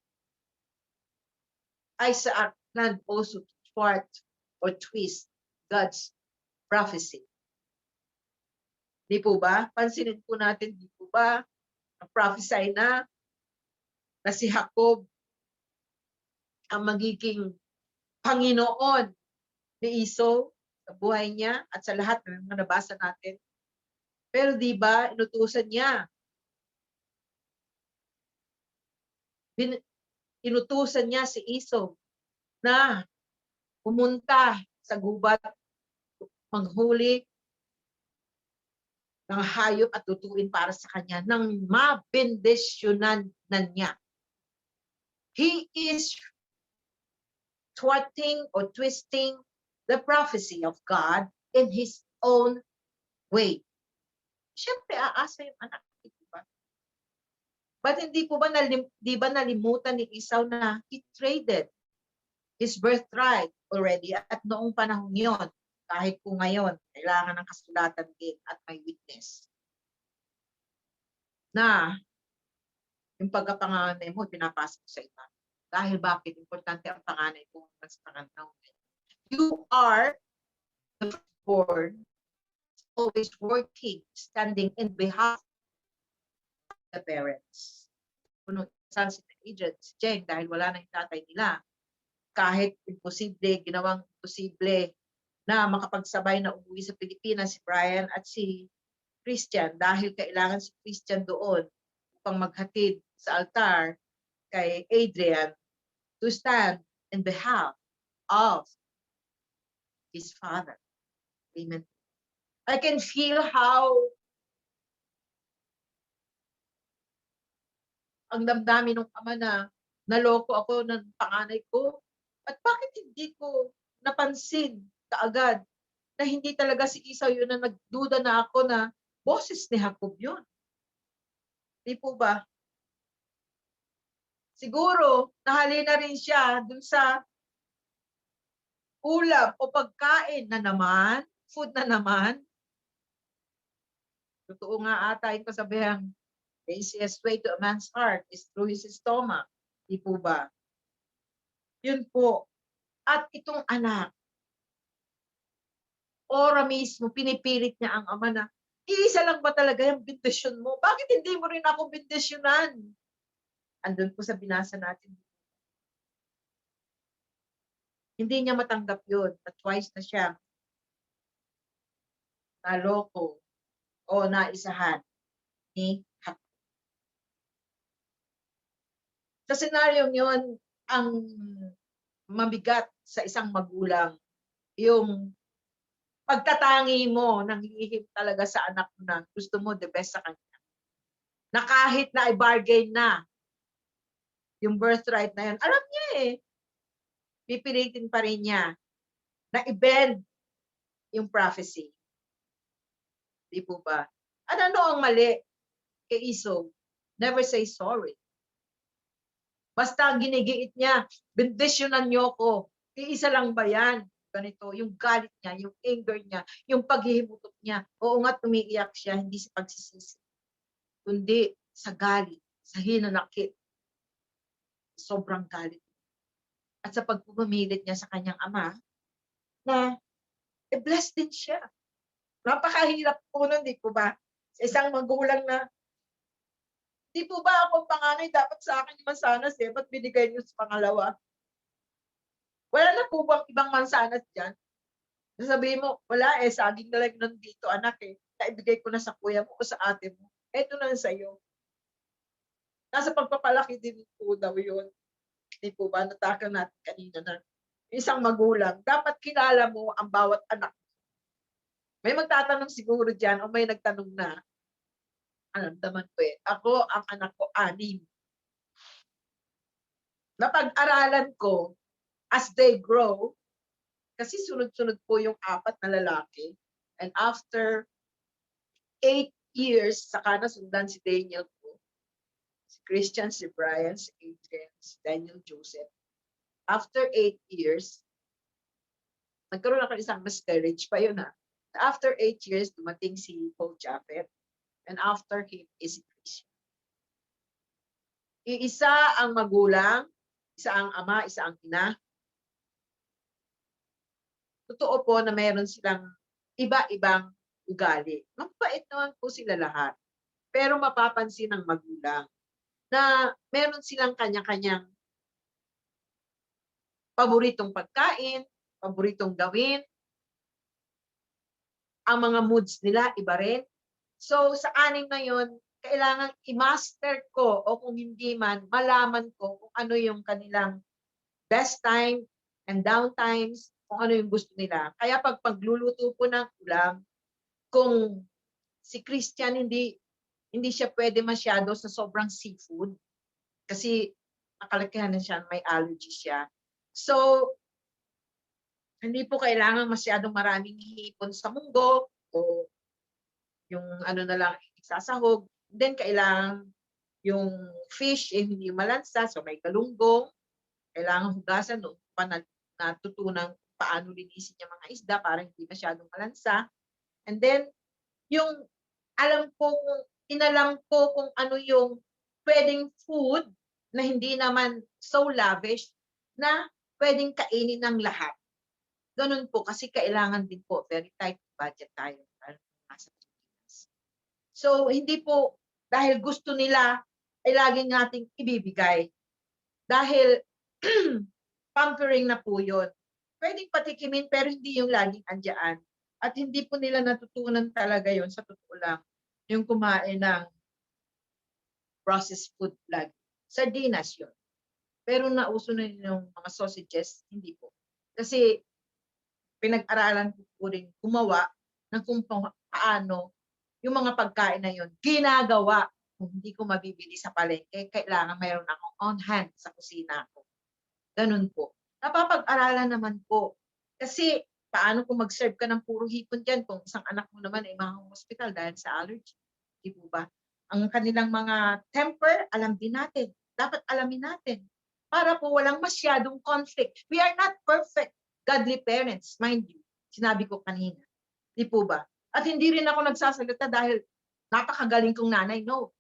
Isaac planned also to thwart or twist God's prophecy. Di po ba? Pansinin po natin, di po ba? Prophesy na si Jacob ang magiging Panginoon ni Esau sa buhay niya at sa lahat ng mga nabasa natin. Pero di ba, inutusan niya. Inutusan niya si Esau na pumunta sa gubat, manghuli ng hayop at tutuin para sa kanya nang mabendisyonan na niya. He is thwarting or twisting the prophecy of God in his own way. Siyempre, aasa yung anak. Diba? But hindi po ba, di ba nalimutan ni Esau na he traded his birthright already at noong panahon yon, kahit po ngayon, kailangan ng kasulatan din at may witness. Na yung pagkapanganay mo, pinapasok sa iba. Dahil bakit? Importante ang panganay mo sa panganay. You are the firstborn, always working, standing in behalf of the parents. Kung saan si Agent, si Jeng, dahil wala na yung tatay nila, kahit imposible, ginawang imposible na makapagsabay na umuwi sa Pilipinas si Brian at si Christian dahil kailangan si Christian doon upang maghatid sa altar kay Adrian to stand in behalf of his father. Amen. I can feel how ang damdamin ng ama na naloko ako ng panganay ko at bakit hindi ko napansin kaagad na hindi talaga si Esau yun na nagduda na ako na boses ni Jacob yun. Di po ba? Siguro, nahalina rin siya dun sa ulam o pagkain na naman, food na naman. Totoo nga ata yung kasabihang, the easiest way to a man's heart is through his stomach. Di po ba? Yun po. At itong anak, ora mismo, pinipilit niya ang ama na, iisa lang ba talaga yung bendisyon mo? Bakit hindi mo rin ako bendisyonan? Andun po sa binasa natin. Hindi niya matanggap yun. At twice na siya naloko o naisahan ni Jacob. Sa senaryong yun, ang mabigat sa isang magulang, yung pagtatangi mo nang hihim talaga sa anak mo na gusto mo the best sa kanya. Na kahit na i-bargain na yung birthright na yun, alam niya eh, pipilitin pa rin niya na i-bend yung prophecy. Di po ba? At ano ang mali kay Esau? Never say sorry. Basta ang ginigiit niya, bendisyonan niyo ko. Iisa lang ba yan? Ganito, yung galit niya, yung anger niya, yung paghihimutok niya. Oo nga, umiiyak siya, hindi sa pagsisisi. Kundi sa galit, sa hinanakit. Sobrang galit. At sa pagpumilit niya sa kanyang ama, na blessed din siya. Napakahirap po nun, di po ba? Sa isang magulang na, di po ba ako panganay, dapat sa akin yung masanas eh, ba't binigay niyo sa pangalawa? Wala na po bang ibang mansanas diyan? Sasabihin mo, wala eh, saging na lang nandito anak eh. Naibigay ko na sa kuya mo o sa ate mo. Eto na sa'yo. Nasa pagpapalaki din po daw yun. Di po ba, natakan natin kanina na isang magulang, dapat kilala mo ang bawat anak. May magtatanong siguro diyan o may nagtanong na, alam naman ko eh, ako ang anak ko 6. Napag-aralan ko as they grow, kasi sunod-sunod po yung 4 na lalaki. And after 8 years, saka nasundan si Daniel po, si Christian, si Brian, si Adrian, si Daniel Joseph. After 8 years, nagkaroon ako ng isang miscarriage pa yun ha. After 8 years, dumating si Paul Japhet. And after him is si Christian. Iisa ang magulang, isa ang ama, isa ang ina. Totoo po na meron silang iba-ibang ugali. Mabait naman po sila lahat. Pero mapapansin ng magulang na meron silang kanya-kanyang paboritong pagkain, paboritong gawin. Ang mga moods nila iba rin. So sa 6 na yun, kailangan i-master ko o kung hindi man, malaman ko kung ano yung kanilang best time and down times, kung ano yung gusto nila. Kaya pag pagluluto po ng ulam, kung si Christian hindi siya pwede masyado sa sobrang seafood kasi nakalakihan na siya, may allergy siya. So, hindi po kailangan masyadong maraming hipon sa munggo o yung ano na lang isasahog. Then kailangan yung fish eh, hindi malansa, so may galunggong. Kailangan hugasan no, pa natutunan paano linisin yung mga isda para hindi masyadong malansa. And then, yung inalam ko kung ano yung pwedeng food na hindi naman so lavish na pwedeng kainin ng lahat. Ganun po, kasi kailangan din po, very tight budget tayo. Nasa Pilipinas. So, hindi po dahil gusto nila ay laging nating ibibigay. Dahil pampering na po yun. Pwedeng patikimin pero hindi yung laging andiyan. At hindi po nila natutunan talaga yun sa totoo lang. Yung kumain ng processed food lagi. Sardinas yun. Pero nauso na yung mga sausages, hindi po. Kasi pinag-aralan ko po rin gumawa ng kung paano yung mga pagkain na yun ginagawa. Kung hindi ko mabibili sa palengke, kailangan mayroon akong on hand sa kusina ko. Ganun po. Napapag-aralan naman po. Kasi paano kung mag-serve ka ng puro hipon dyan kung isang anak mo naman ay hospital dahil sa allergy? Di po ba? Ang kanilang mga temper, alam din natin. Dapat alamin natin. Para po walang masyadong conflict. We are not perfect godly parents, mind you. Sinabi ko kanina. Di po ba? At hindi rin ako nagsasalita dahil napakagaling kong nanay. No.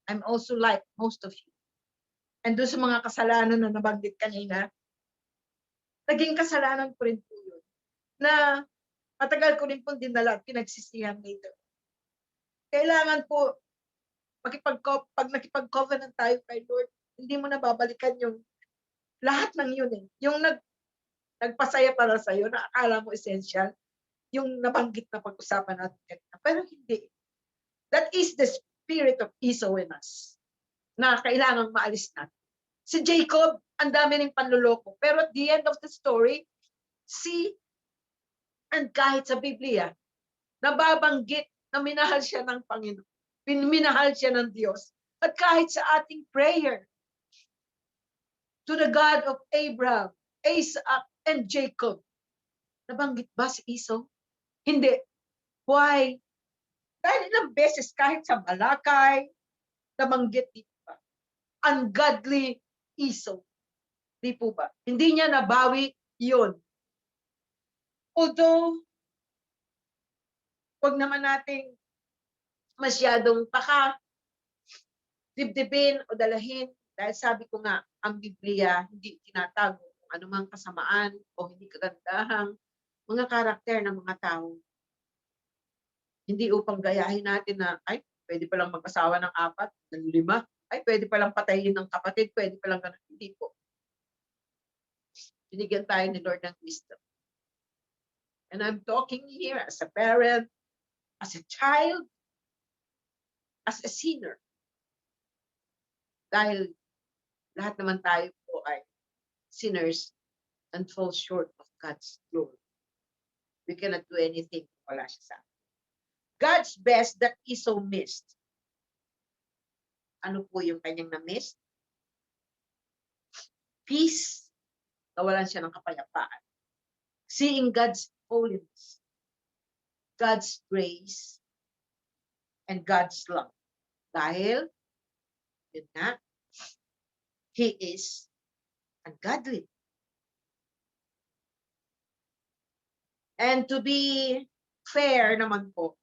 I'm also like most of you. And doon sa mga kasalanan na nabanggit kanina, naging kasalanan ko rin po yun. Na matagal ko rin pong dinala at pinagsisihan later. Kailangan po, pag nakipag-covenant tayo kay Lord, hindi mo na babalikan yung lahat ng yun eh. Yung nagpasaya para sa'yo na akala mo essential, yung nabanggit na pag-usapan natin kanina. Pero hindi. That is the spirit of Esau in us na kailangang maalis natin. Si Jacob, ang dami ng panluloko. Pero at the end of the story, and kahit sa Biblia, nababanggit na minahal siya ng Panginoon. Minahal siya ng Diyos. At kahit sa ating prayer, to the God of Abraham, Isaac, and Jacob, nabanggit ba si Esau? Hindi. Why? Dahil ilang beses kahit sa Malakay, nabanggit dito ba? Ungodly Esau. Di po ba? Hindi niya nabawi yun. Although, wag naman nating masyadong dibdibin o dalahin. Dahil sabi ko nga, ang Biblia hindi tinatago kung anumang kasamaan o hindi kagandahang mga karakter ng mga tao. Hindi upang gayahin natin na, ay, pwede palang mag-asawa ng 4, ng 5, ay, pwede palang patayin ng kapatid, pwede palang ganun. Hindi po. Binigyan tayo ni Lord ng wisdom. And I'm talking here as a parent, as a child, as a sinner. Dahil lahat naman tayo po ay sinners and fall short of God's glory. We cannot do anything kung wala siya sa atin. God's best that Esau missed. Ano po yung kanyang na-miss? Peace. Nawalan siya ng kapayapaan. Seeing God's holiness, God's grace, and God's love. Dahil, yun na, he is ungodly. And to be fair naman po,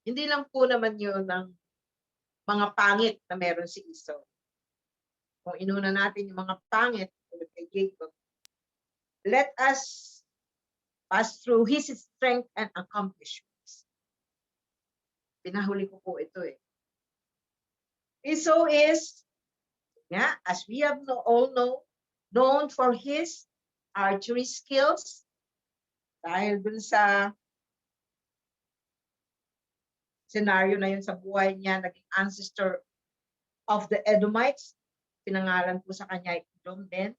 hindi lang po naman yun ng mga pangit na meron si Esau. Kung inuna natin yung mga pangit tulad kay Jacob, let us pass through his strength and accomplishments. Pinahuli ko po ito eh. Esau is, as we have all know, known for his archery skills. Dahil dun sa scenario na yun sa buhay niya, naging ancestor of the Edomites. Pinangalan po sa kanya Edom din.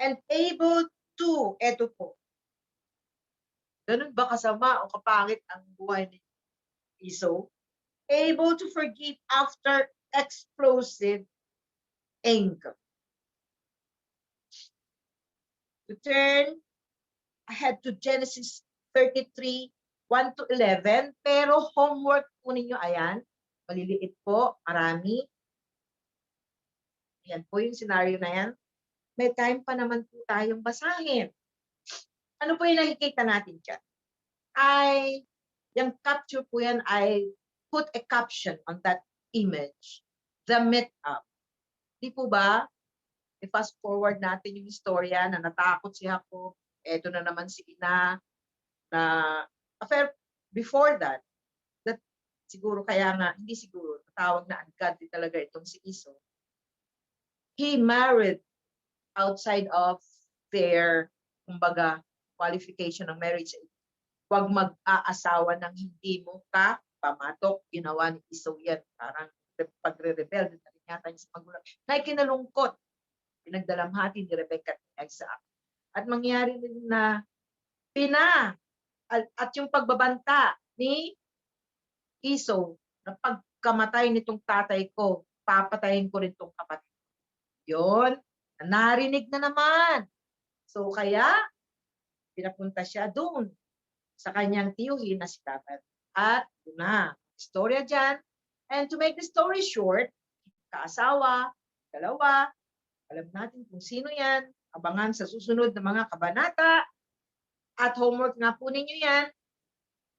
And able to, eto po. Ganun ba kasama o kapangit ang buhay ni Esau? Able to forgive after explosive anger. To turn ahead to Genesis 33, 1 to 11. Pero homework po ninyo, ayan. Maliliit po, marami. Ayan po yung scenario na yan. May time pa naman po tayong basahin. Ano po yung nakikita natin dyan? Yung capture po yan, I put a caption on that image. The meet-up. Di po ba? I-fast forward natin yung istorya na natakot si Jacob. Eto na naman si Ina na before that siguro kaya nga, hindi siguro, tawag na ungodly talaga itong si Esau. He married outside of their, kumbaga, qualification ng marriage. Huwag mag-aasawa ng hindi mo ka pamatok. Ginawa ni Esau yan. Parang pagre-rebel. Din na rin yata sa magulang. Na kinalungkot. Pinagdalamhati ni Rebecca at Isaac. At mangyari din na at yung pagbabanta ni Esau na pagkamatay nitong tatay ko, papatayin ko rin tong kapatid. Yun, narinig na naman. So kaya, pinapunta siya doon sa kanyang tiyuhin na si Laban. At yun na, istorya dyan. And to make the story short, kaasawa, dalawa, alam natin kung sino yan, abangan sa susunod na mga kabanata. At homework nga po ninyo yan.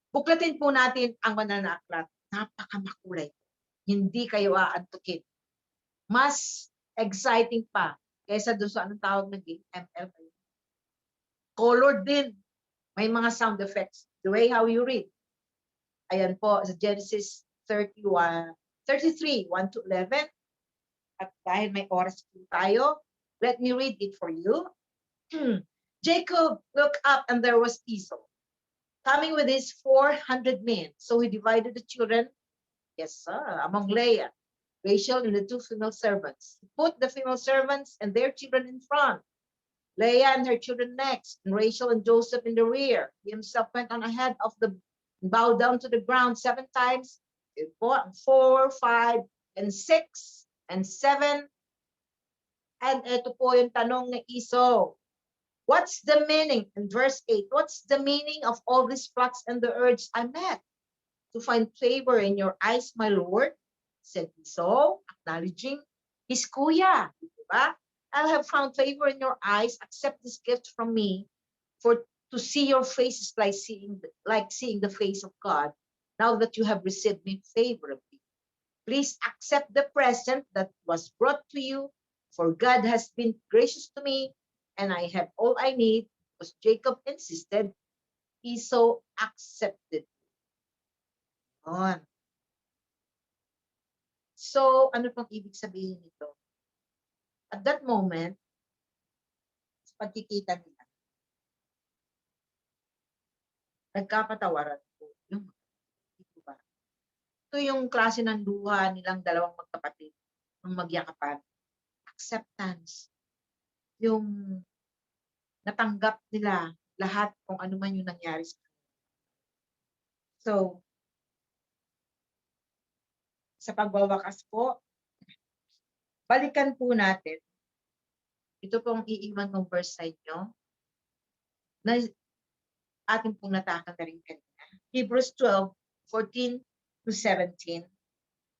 Buklatin po natin ang mananaklat. Napakamakulay. Hindi kayo aantukin. Mas exciting pa kaysa doon sa anong tawag ng game, ML. Colored din. May mga sound effects. The way how you read. Ayan po, sa Genesis 33, 1 to 11. At dahil may oras po tayo, let me read it for you. Jacob looked up and there was Esau coming with his 400 men. So he divided the children, yes sir, among Leah, Rachel, and the two female servants. He put the female servants and their children in front, Leah and her children next, and Rachel and Joseph in the rear. He himself went on ahead of the, bowed down to the ground 7 times, 4, 5, and 6, and 7. And ito po yung tanong ni Esau. What's the meaning, in verse 8, what's the meaning of all these plots and the urge I met? To find favor in your eyes, my Lord, said Esau, acknowledging his kuya. Diba? I'll have found favor in your eyes, accept this gift from me, for to see your face is like seeing the face of God, now that you have received me favorably. Please accept the present that was brought to you, for God has been gracious to me, and I have all I need, because Jacob insisted. Esau accepted. On. So, ano pang ibig sabihin nito? At that moment, pagkikita nila, nagkapatawaran po yung ito ba? Ito yung klase ng luha nilang dalawang magkapatid ng magyakapan. Acceptance. Yung natanggap nila lahat kung ano man yung nangyari sa kanila. So, sa pagwawakas po, balikan po natin. Ito pong iiwan ng verse sa inyo na ating pong natakan na rin kanina. Hebrews 12:14-17,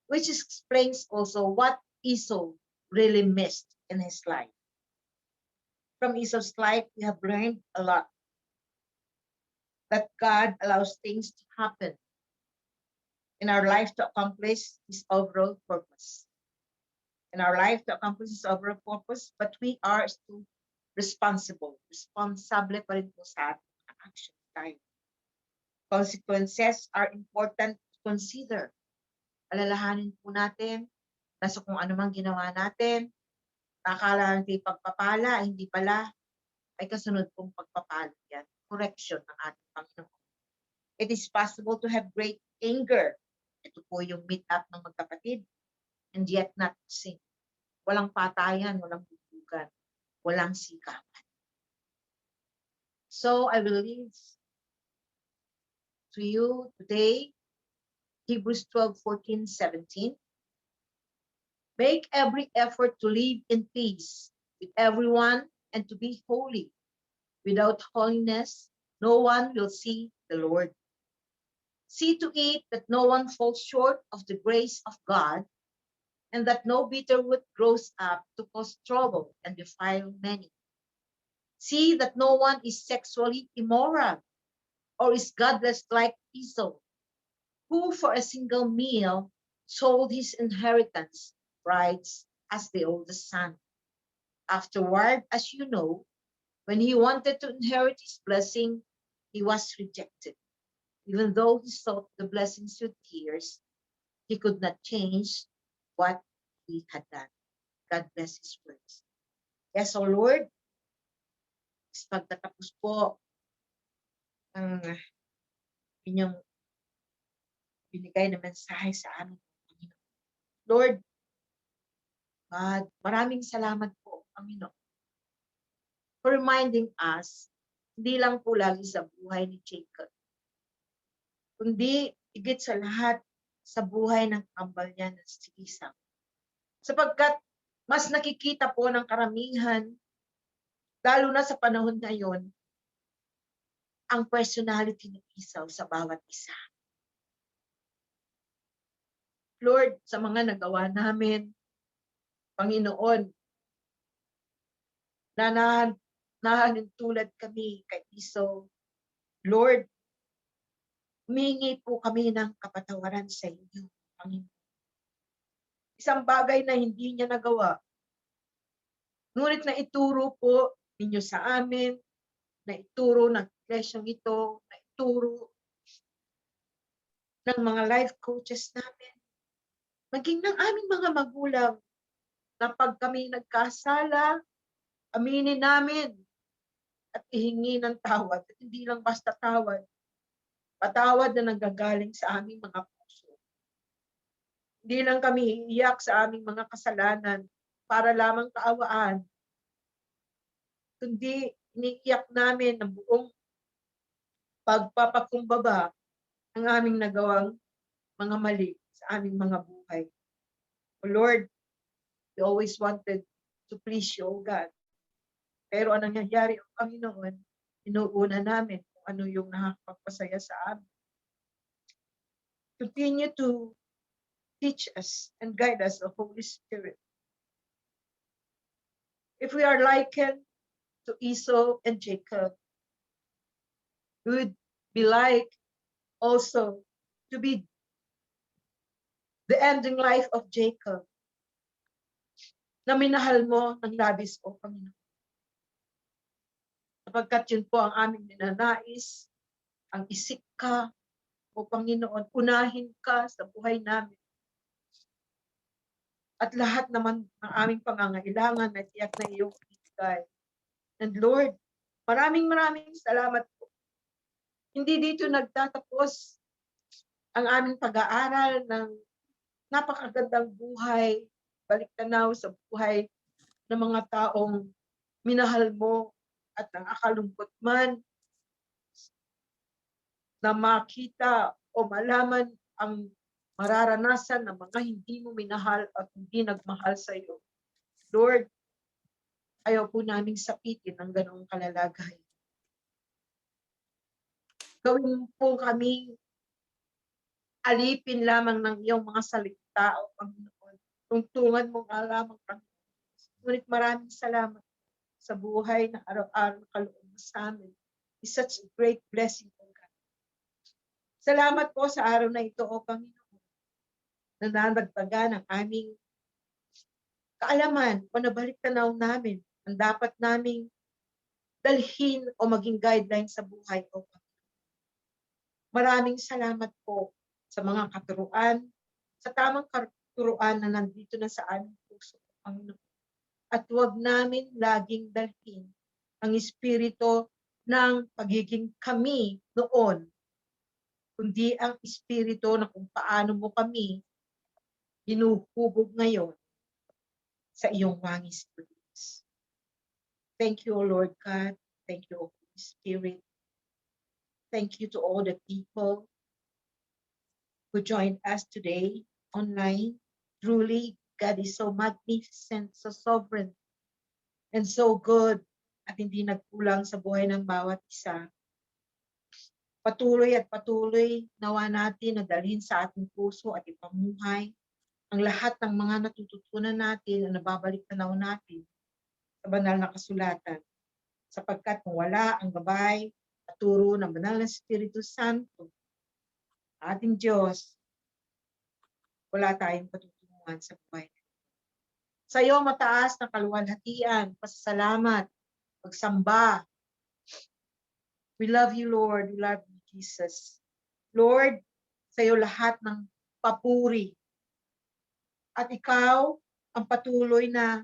which explains also what Esau really missed in his life. From Esau's life, we have learned a lot. That God allows things to happen in our life to accomplish His overall purpose. In our life to accomplish His overall purpose, but we are still responsible. Responsable pa rin po sa ating mga action tayo. Consequences are important to consider. Alalahanin po natin na sa kung ano mang ginawa natin, akala natin pagpapala, hindi pala, ay kasunod pong pagpapala yan. Correction ng ating Panginoon. It is possible to have great anger. Ito po yung meet up ng magkapatid. And yet not sin. Walang patayan, walang bubugan, walang sikapan. So I will leave to you today, Hebrews 12:14-17. Make every effort to live in peace with everyone and to be holy. Without holiness, no one will see the Lord. See to it that no one falls short of the grace of God, and that no bitter root grows up to cause trouble and defile many. See that no one is sexually immoral or is godless like Esau, who for a single meal sold his inheritance rights as the oldest son. Afterward, as you know, when he wanted to inherit his blessing, he was rejected. Even though he sought the blessings with tears, he could not change what he had done. God bless his words. Yes, O Lord, pagtatapos po ang inyong binigay na mensahe sa amin, Panginoon. Lord, God, maraming salamat po, Panginoon, for reminding us, hindi lang po lagi sa buhay ni Jacob, kundi higit sa lahat sa buhay ng kambal niya na si Esau. Sapagkat mas nakikita po ng karamihan, lalo na sa panahon ngayon, ang personality ni Esau sa bawat isa. Lord, sa mga nagawa namin, Panginoon, na nahalintulad kami kay Esau, Lord, humingi po kami ng kapatawaran sa inyo, Panginoon. Isang bagay na hindi niya nagawa, ngunit na ituro po ninyo sa amin, na ituro ng iglesyang ito, na ituro ng mga life coaches namin, maging ng aming mga magulang, na pag kami nagkasala, aminin namin at ihingi ng tawad. At hindi lang basta tawad, patawad na nanggagaling sa aming mga puso. Hindi lang kami iiyak sa aming mga kasalanan para lamang kaawaan, kundi iniiyak namin ng buong pagpapakumbaba ang aming nagawang mga mali sa aming mga buhay. O Lord, we always wanted to please you, O God. Pero ang nangyayari, O Panginoon, inuuna namin kung ano yung nakakapagpasaya sa amin. Continue to teach us and guide us, O Holy Spirit. If we are likened to Esau and Jacob, we would be like also to be the ending life of Jacob, na minahal mo ng labis, O Panginoon. Sapagkat yun po ang aming ninanais, ang isik ka, O Panginoon, unahin ka sa buhay namin. At lahat naman ng aming pangangailangan na tiyak na iyong ibigay. And Lord, maraming salamat po. Hindi dito nagtatapos ang aming pag-aaral ng napakagandang buhay, balik-tanaw sa buhay ng mga taong minahal mo at nakakalungkot man na makita o malaman ang mararanasan ng mga hindi mo minahal at hindi nagmahal sa iyo. Lord, ayaw po naming sapitin ang ganoong kalalagay. Gawin po kami alipin lamang ng iyong mga salita o Panginoon. Tungtungan mo nga lamang kami. Ngunit maraming salamat sa buhay na araw-araw na kaloob mo sa amin. It's such a great blessing, O God. Salamat po sa araw na ito, O Panginoon, na nadagdagan ang aming kaalaman o nabalik-tanaw namin ang dapat naming dalhin o maging guideline sa buhay, O Panginoon. Maraming salamat po sa mga katuruan, sa tamang katuruan na nandito na sa aming puso, Panginoon. At huwag namin laging dalhin ang espiritu ng pagiging kami noon, kundi ang espiritu na kung paano mo kami hinuhubog ngayon sa iyong wangis. Thank you, O Lord God. Thank you, O Holy Spirit. Thank you to all the people who joined us today online. Truly, God is so magnificent, so sovereign, and so good at hindi nagkulang sa buhay ng bawat isa. Patuloy at patuloy nawa natin na dalhin sa ating puso at ipamuhay ang lahat ng mga natututunan natin at nababalik tanaw natin sa banal na kasulatan. Sapagkat kung wala ang gabay at turo ng banal na Espiritu Santo, ating Diyos, wala tayong patutunguhan sa buhay. Sa iyo mataas na kaluwalhatian, pasasalamat, pagsamba. We love you, Lord. We love you, Jesus. Lord, sa iyo lahat ng papuri. At ikaw ang patuloy na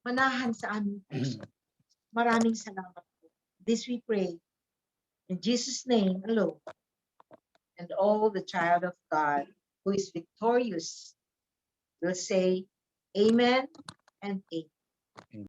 manahan sa aming puso. Maraming salamat po. This we pray. In Jesus' name alone. And all the child of God who is victorious will say, Amen and Amen.